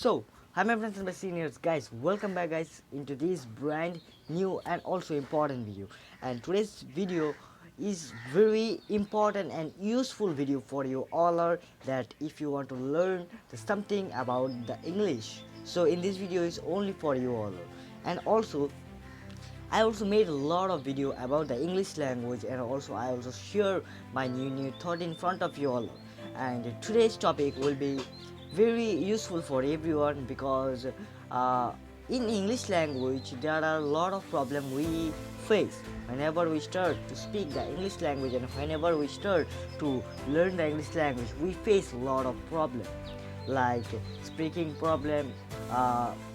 So, hi my friends and my seniors, guys, welcome back guys into this brand new and also important video. And today's video is very important and useful video for you all are that if you want to learn something about the English. So in this video is only for you all. And also I also made a lot of video about the English language, and also I also share my new thought in front of you all. And today's topic will be very useful for everyone because uh, in English language there are a lot of problem we face whenever we start to speak the English language, and whenever we start to learn the English language we face a lot of problem like speaking problem,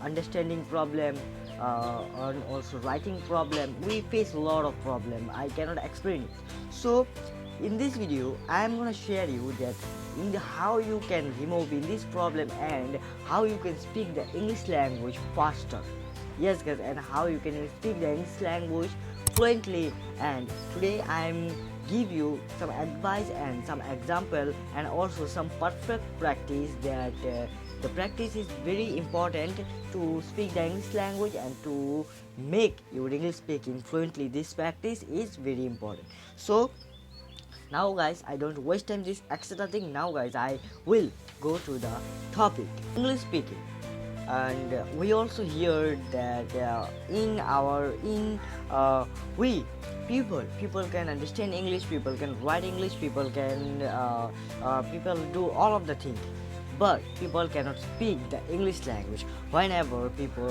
understanding problem, and also writing problem. We face a lot of problem. I cannot explain it. So in this video I am gonna share you that in the how you can remove in this problem and how you can speak the English language faster. Yes guys, and how you can speak the English language fluently. And today I am give you some advice and some example and also some perfect practice that the practice is very important to speak the English language and to make your English speaking fluently. This practice is very important. So now guys, I don't waste time this extra thing. Now guys, I will go to the topic English speaking. And we also hear that we people can understand English, people can write English, people do all of the things, but people cannot speak the English language. Whenever people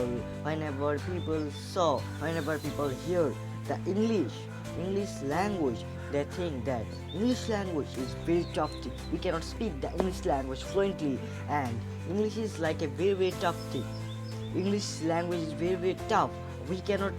hear the English language, they think that English language is very tough thing. We cannot speak the English language fluently, and English is like a very tough thing. English language is very tough. We cannot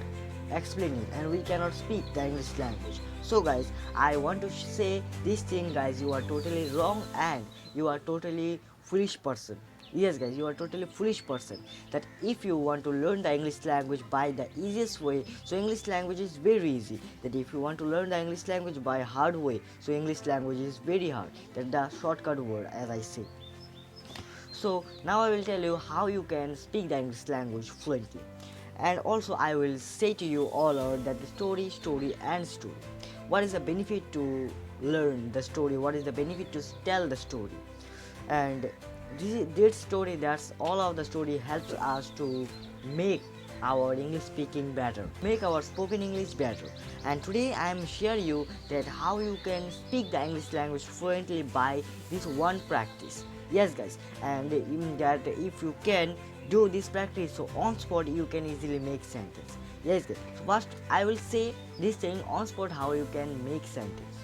explain it and we cannot speak the English language. So guys, I want to say this thing guys, you are totally wrong and you are totally foolish person. Yes guys, you are totally foolish person that if you want to learn the English language by the easiest way, so English language is very easy. That if you want to learn the English language by hard way, so English language is very hard. That the shortcut word as I say. So now I will tell you how you can speak the English language fluently. And also I will say to you all that the story. What is the benefit to learn the story? What is the benefit to tell the story? And this story, that's all of the story helps us to make our English speaking better, make our spoken English better. And today I am share you that how you can speak the English language fluently by this one practice. Yes guys, and in that if you can do this practice, so on spot you can easily make sentence. Yes guys, so first I will say this thing on spot how you can make sentence.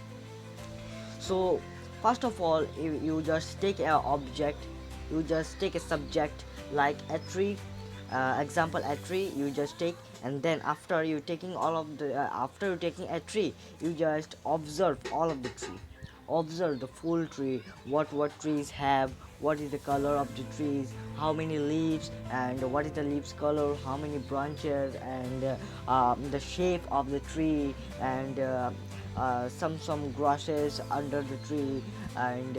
So first of all, you just take an object, you just take a subject like a tree, example a tree you just take, and then after you taking all of the after you taking a tree, you just observe all of the tree, observe the full tree, what trees have, what is the color of the trees, how many leaves, and what is the leaves color, how many branches, and the shape of the tree, and some grasses under the tree, and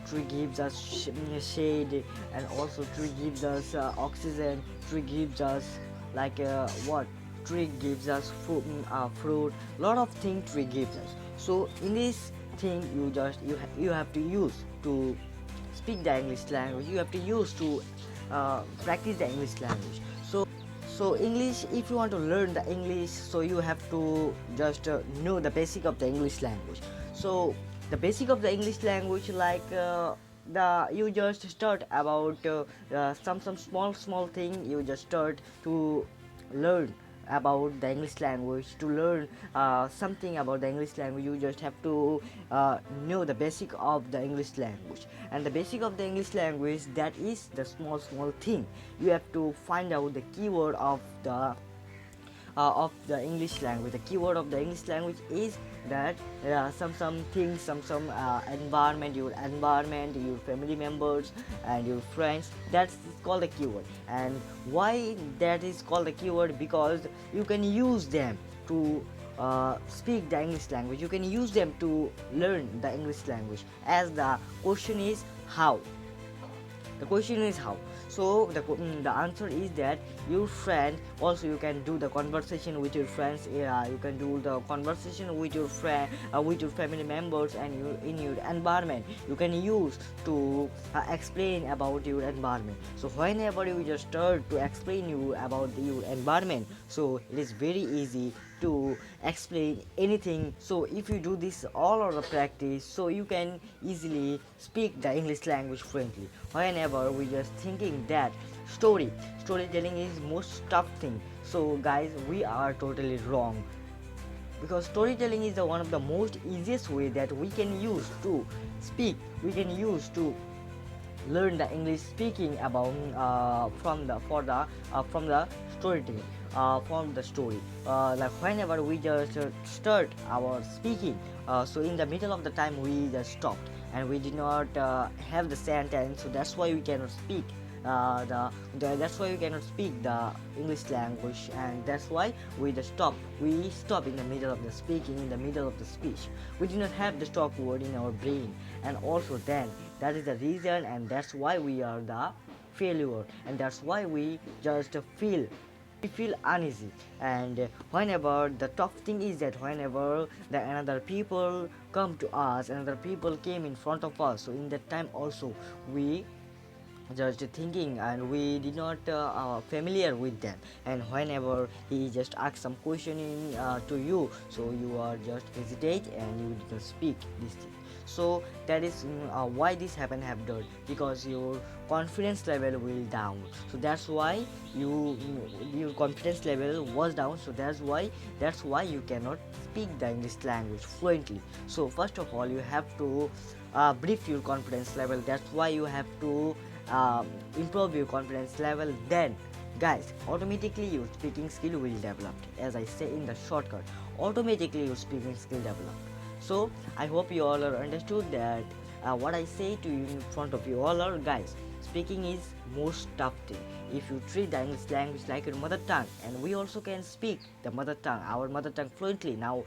tree gives us shade, and also tree gives us oxygen, tree gives us like what tree gives us fruit, lot of things tree gives us. So in this thing you have to use to speak the English language, you have to use to practice the English language. So English, if you want to learn the English, so you have to just know the basic of the English language. So the basic of the English language, like the you just start about some small thing, you just start to learn about the English language. To learn something about the English language, you just have to know the basic of the English language. And the basic of the English language, that is the small thing. You have to find out the keyword of the English language. The keyword of the English language is that some things, some environment, your family members and your friends. That's called the keyword. And why that is called the keyword? Because you can use them to speak the English language. You can use them to learn the English language. As the question is how. The question is how. So the answer is that your friend. Also, you can do the conversation with your friends. You can do the conversation with your friend, with your family members, and your in your environment. You can use to explain about your environment. So whenever you just start to explain you about your environment, so it is very easy to explain anything. So if you do this all over the practice, so you can easily speak the English language fluently. Whenever we just thinking that storytelling is most tough thing, so guys, we are totally wrong, because storytelling is the one of the most easiest way that we can use to speak, we can use to learn the English speaking about from the storytelling, from the story. Like whenever we just start our speaking, so in the middle of the time we just stopped and we did not have the sentence, so that's why we cannot speak that's why we cannot speak the English language, and that's why we stop in the middle of the speaking, in the middle of the speech. We do not have the stock word in our brain, and also then that is the reason, and that's why we are the failure, and that's why we just feel uneasy. And whenever the tough thing is that whenever the another people come to us, another people came in front of us, so in that time also we just thinking and we did not familiar with them, and whenever he just asks some questioning to you, so you are just hesitate and you didn't speak this thing. So that is why this happen have done, because your confidence level will down, so that's why your confidence level was down, so that's why you cannot speak the English language fluently. So first of all, you have to brief your confidence level, that's why you have to improve your confidence level. Then guys, automatically your speaking skill will develop, as I say in the shortcut, automatically your speaking skill develop. So I hope you all are understood that what I say to you in front of you all are, guys, speaking is most tough thing. If you treat the English language like your mother tongue, and we also can speak the mother tongue, our mother tongue fluently. Now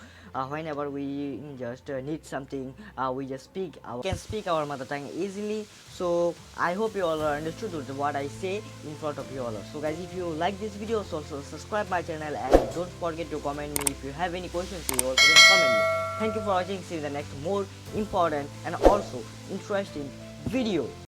whenever we just need something, we just can speak our mother tongue easily. So I hope you all are understood with what I say in front of you all. So guys, if you like this video, so also subscribe my channel, and don't forget to comment me if you have any questions. You also can comment me. Thank you for watching. See you in the next more important and also interesting video.